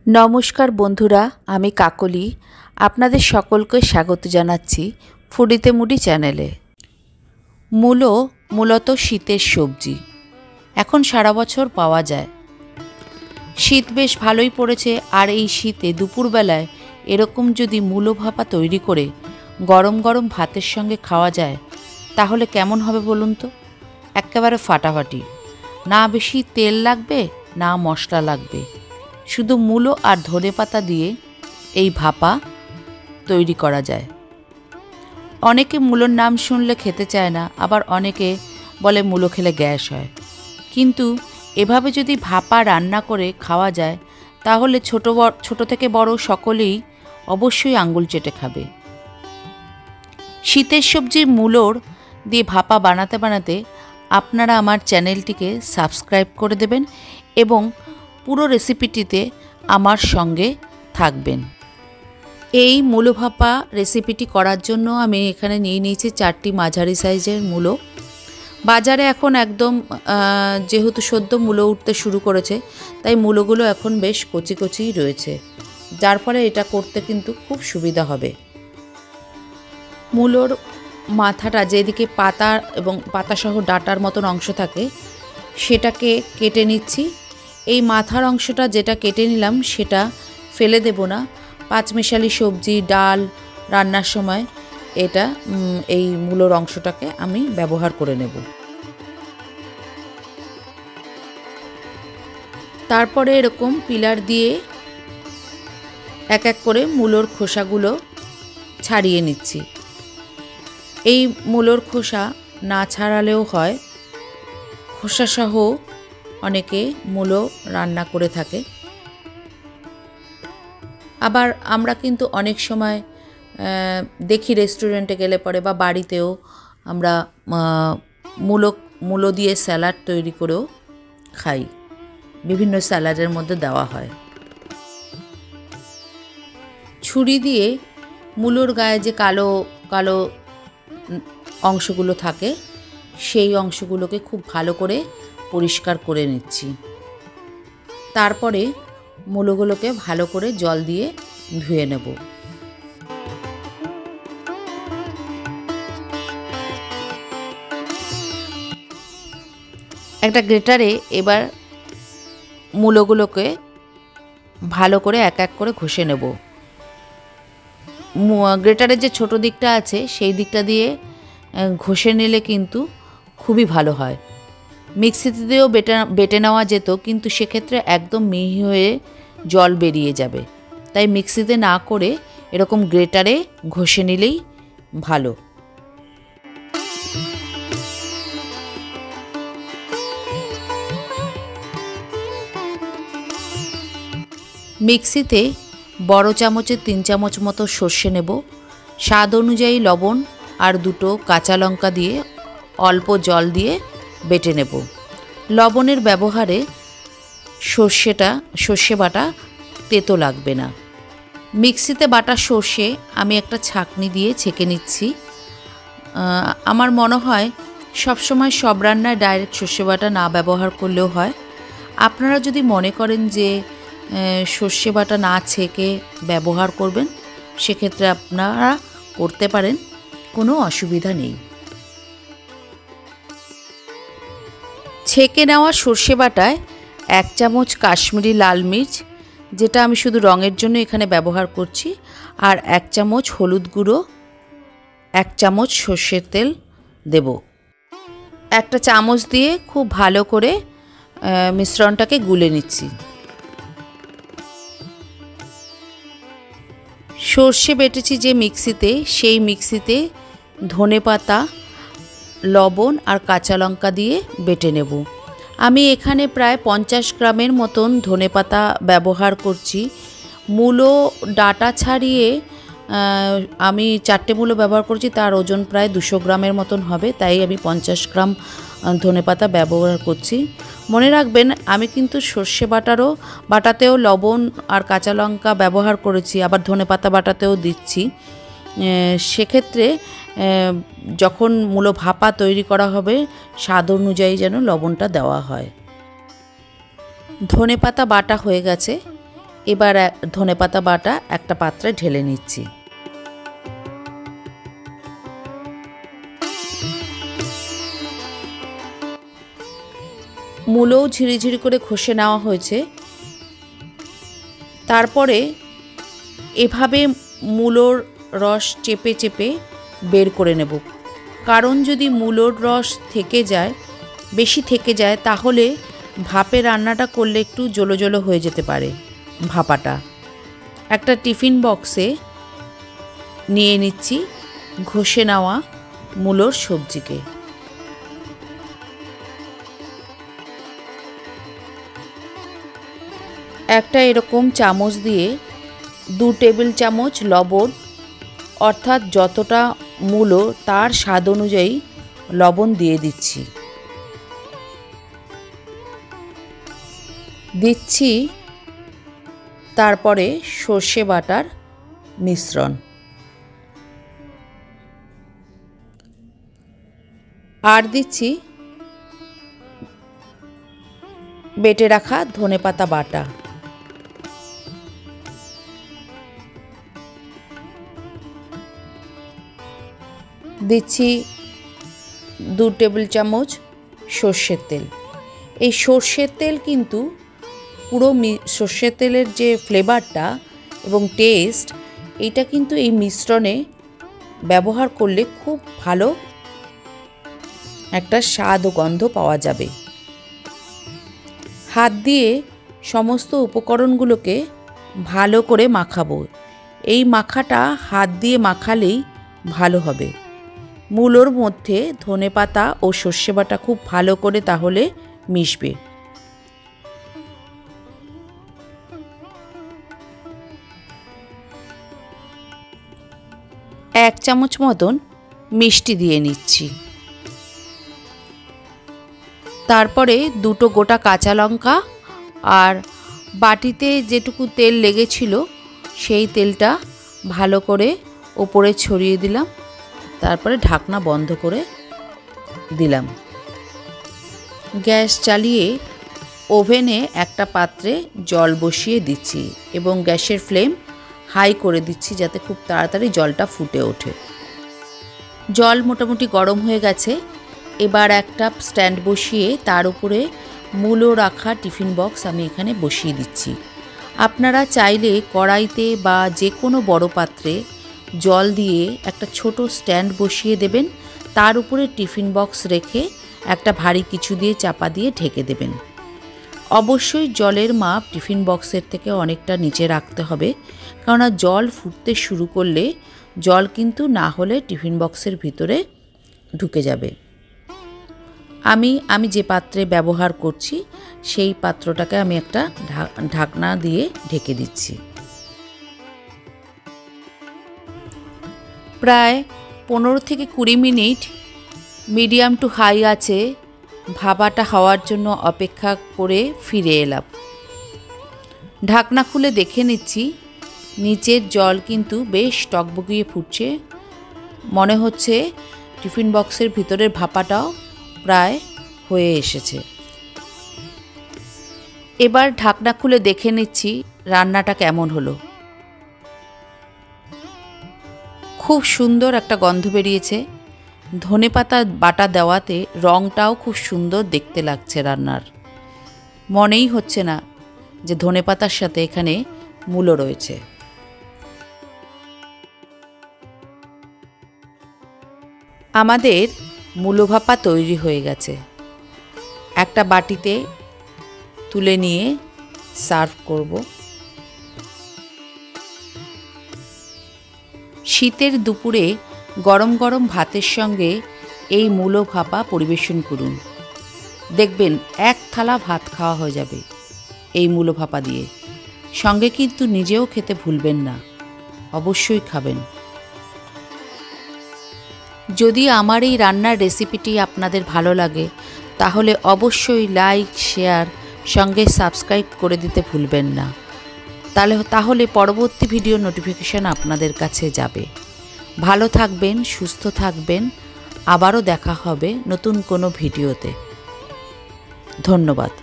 नमस्कार बंधुरा आमी काकली आपनादेर सकलके स्वागत जानाच्छि फुडिते मुडी चैनेले। मूलो मूलत शीतेर सब्जी एखन सारा बछर पावा जाय। शीत बेश भालोई पड़ेछे और एई शीते दुपुर बेलाय एरकम जदि मूलो भापा तैरी करे गरम गरम भातेर संगे खावा जाय ताहले केमन होबे बोलुन तो। एकेबारे फाटाफाटी, ना बेशी तेल लागबे ना मशला लागबे, शुधु मूलो और धने पाता दिए এই ভাপা তৈরি করা যায়। অনেকে মূলোর নাম শুনলে খেতে চায় না, আবার অনেকে বলে মূলো খেলে গ্যাস হয়। কিন্তু এভাবে যদি ভাপা রান্না করে খাওয়া যায় তাহলে ছোট থেকে বড় সকলেই অবশ্যই আঙ্গুল চেটে খাবে। শীতের সবজি মূলোর দিয়ে ভাপা বানাতে বানাতে আপনারা আমার চ্যানেলটিকে সাবস্ক্রাইব করে দেবেন এবং পুরো রেসিপিটিতে আমার সঙ্গে থাকবেন। এই মূলো ভাপা রেসিপিটি করার জন্য আমি এখানে নিয়ে নিয়েছি 4টি মাঝারি সাইজের মূলো। বাজারে এখন একদম যেহেতু সদ্য মূলো উঠতে শুরু করেছে তাই মূলোগুলো এখন বেশ কচি কচি রয়েছে, যার ফলে এটা করতে কিন্তু খুব সুবিধা হবে। মূলোর মাথাটা যেদিকে পাতা এবং পাতাসহ ডাঁটার মতন অংশ থাকে সেটাকে কেটে নিচ্ছি। এই মাথার অংশটা যেটা কেটে নিলাম সেটা ফেলে দেব না। পাঁচমিশালি সবজি ডাল রান্নার সময় এটা এই মূলোর অংশটাকে আমি ব্যবহার করে নেব। তারপরে এরকম পিলার দিয়ে এক এক করে মূলোর খোসাগুলো ছাড়িয়ে নিচ্ছি। এই মূলোর খোসা না ছাড়ালেও হয়, খোসাসহ অনেকে মূলো রান্না করে থাকে। আবার আমরা কিন্তু অনেক সময় দেখি রেস্টুরেন্টে গেলে পরে বা বাড়িতেও আমরা মূলো দিয়ে স্যালাড তৈরি করেও খাই, বিভিন্ন স্যালাডের মধ্যে দেওয়া হয়। ছুরি দিয়ে মূলোর গায়ে যে কালো কালো অংশগুলো থাকে সেই অংশগুলোকে খুব ভালো করে পরিষ্কার করে নিচ্ছি। তারপরে মূলোগুলোকে ভালো করে জল দিয়ে ধুয়ে নেব। একটা গ্রেটারে এবার মূলোগুলোকে ভালো করে এক এক করে ঘষে নেব। গ্রেটারের যে ছোট দিকটা আছে সেই দিকটা দিয়ে ঘষে নিলে কিন্তু খুবই ভালো হয়। মিক্সিতে দিয়েও বেটে নেওয়া যেত, কিন্তু সেক্ষেত্রে একদম মিহি হয়ে জল বেরিয়ে যাবে, তাই মিক্সিতে না করে এরকম গ্রেটারে ঘষে নিলেই ভালো। মিক্সিতে বড় চামচে 3 চামচ মতো সর্ষে নেব, স্বাদ অনুযায়ী লবণ আর 2টো কাঁচা লঙ্কা দিয়ে অল্প জল দিয়ে বেটে নেব। লবণের ব্যবহারে সর্ষে বাটা তেতো লাগবে না। মিক্সিতে বাটা সর্ষে আমি একটা ছাঁকনি দিয়ে ছেঁকে নিচ্ছি। আমার মনে হয় সবসময় সব রান্নায় ডাইরেক্ট সর্ষে বাটা না ব্যবহার করলেও হয়। আপনারা যদি মনে করেন যে সর্ষে বাটা না ছেঁকে ব্যবহার করবেন সেক্ষেত্রে আপনারা করতে পারেন, কোনো অসুবিধা নেই। ছেঁকে নেওয়া সর্ষে বাটায় 1 চামচ কাশ্মীরি লাল মির্চ, যেটা আমি শুধু রঙের জন্য এখানে ব্যবহার করছি, আর 1 চামচ হলুদ গুঁড়ো, 1 চামচ সর্ষের তেল দেব। একটা চামচ দিয়ে খুব ভালো করে মিশ্রণটাকে গুলে নিচ্ছি। সর্ষে বেটেছি যে মিক্সিতে, সেই মিক্সিতে ধনেপাতা লবণ আর কাঁচা লঙ্কা দিয়ে বেটে নেব। আমি এখানে প্রায় 50 গ্রামের মতন ধনেপাতা ব্যবহার করছি। মূলো ডাঁটা ছাড়িয়ে আমি 4টে মূলো ব্যবহার করছি, তার ওজন প্রায় 200 গ্রামের মতন হবে, তাই আমি 50 গ্রাম ধনেপাতা ব্যবহার করছি। মনে রাখবেন আমি কিন্তু সর্ষে বাটাতেও লবণ আর কাঁচা লঙ্কা ব্যবহার করেছি, আবার ধনেপাতা বাটাতেও দিচ্ছি। সেক্ষেত্রে যখন মূলো ভাপা তৈরি করা হবে স্বাদ অনুযায়ী যেন লবণটা দেওয়া হয়। ধনেপাতা বাটা হয়ে গেছে, এবার ধনেপাতা বাটা একটা পাত্রে ঢেলে নিচ্ছি। মূলও ঝিরিঝিরি করে ঘষে নেওয়া হয়েছে। তারপরে এভাবে মূলোর রস চেপে চেপে বের করে নেব, কারণ যদি মূলোর রস বেশি থেকে যায় তাহলে ভাপে রান্নাটা করলে একটু জলো জলো হয়ে যেতে পারে। ভাপাটা একটা টিফিন বক্সে নিয়ে নিচ্ছি ঘষে নেওয়া মূলোর সবজিকে। একটা এরকম চামচ দিয়ে 2 টেবিল চামচ লবণ, অর্থাৎ যতটা মূলো তার স্বাদ অনুযায়ী লবণ দিয়ে দিচ্ছি। তারপরে সর্ষে বাটার মিশ্রণ, আর দিচ্ছি বেটে রাখা ধনেপাতা বাটা। দিচ্ছি 2 টেবিল চামচ সর্ষের তেল। এই সর্ষের তেল কিন্তু পুরো সর্ষের তেলের যে ফ্লেভারটা এবং টেস্ট, এটা কিন্তু এই মিশ্রণে ব্যবহার করলে খুব ভালো একটা স্বাদ ও গন্ধ পাওয়া যাবে। হাত দিয়ে সমস্ত উপকরণগুলোকে ভালো করে মাখাবো। এই মাখাটা হাত দিয়ে মাখালেই ভালো হবে। মূলোর মধ্যে ধনেপাতা ও সর্ষে বাটা খুব ভালো করে তাহলে মিশবে। এক চামচ মতন মিষ্টি দিয়ে নিচ্ছি। তারপরে 2টো গোটা কাঁচা লঙ্কা আর বাটিতে যেটুকু তেল লেগেছিল সেই তেলটা ভালো করে ওপরে ছড়িয়ে দিলাম। তারপরে ঢাকনা বন্ধ করে দিলাম। গ্যাস চালিয়ে ওভেনে একটা পাত্রে জল বসিয়ে দিচ্ছি এবং গ্যাসের ফ্লেম হাই করে দিচ্ছি যাতে খুব তাড়াতাড়ি জলটা ফুটে ওঠে। জল মোটামুটি গরম হয়ে গেছে। এবার একটা স্ট্যান্ড বসিয়ে তার উপরে মূলো রাখা টিফিন বক্স আমি এখানে বসিয়ে দিচ্ছি। আপনারা চাইলে কড়াইতে বা যে কোনো বড় পাত্রে জল দিয়ে একটা ছোট স্ট্যান্ড বসিয়ে দেবেন, তার উপরে টিফিন বক্স রেখে একটা ভারী কিছু দিয়ে চাপা দিয়ে ঢেকে দেবেন। অবশ্যই জলের মাপ টিফিন বক্সের থেকে অনেকটা নিচে রাখতে হবে, কেননা জল ফুটতে শুরু করলে জল কিন্তু না হলে টিফিন বক্সের ভিতরে ঢুকে যাবে। আমি যে পাত্রে ব্যবহার করছি সেই পাত্রটাকে আমি একটা ঢাকনা দিয়ে ঢেকে দিচ্ছি। প্রায় 15 থেকে 20 মিনিট মিডিয়াম টু হাই আছে ভাপাটা হওয়ার জন্য অপেক্ষা করে ফিরে এলাম। ঢাকনা খুলে দেখে নিচ্ছি নিচের জল কিন্তু বেশ টকবগিয়ে ফুটছে। মনে হচ্ছে টিফিন বক্সের ভিতরের ভাপাটাও প্রায় হয়ে এসেছে। এবার ঢাকনা খুলে দেখে নিচ্ছি রান্নাটা কেমন হলো। খুব সুন্দর একটা গন্ধ বেরিয়েছে। ধনেপাতা বাটা দেওয়াতে রঙটাও খুব সুন্দর দেখতে লাগছে রান্নার। মনেই হচ্ছে না যে ধনেপাতার সাথে এখানে মূলো রয়েছে। আমাদের মূলো ভাপা তৈরি হয়ে গেছে। একটা বাটিতে তুলে নিয়ে সার্ভ করব। শীতের দুপুরে গরম গরম ভাতের সঙ্গে এই মূলো ভাপা পরিবেশন করুন। দেখবেন এক থালা ভাত খাওয়া হয়ে যাবে এই মূলো ভাপা দিয়ে। সঙ্গে কিন্তু নিজেও খেতে ভুলবেন না, অবশ্যই খাবেন। যদি আমার এই রান্নার রেসিপিটি আপনাদের ভালো লাগে তাহলে অবশ্যই লাইক, শেয়ার, সঙ্গে সাবস্ক্রাইব করে দিতে ভুলবেন না। তাহলে পরবর্তী ভিডিও নোটিফিকেশন আপনাদের কাছে যাবে। ভালো থাকবেন, সুস্থ থাকবেন। আবারও দেখা হবে নতুন কোনো ভিডিওতে। ধন্যবাদ।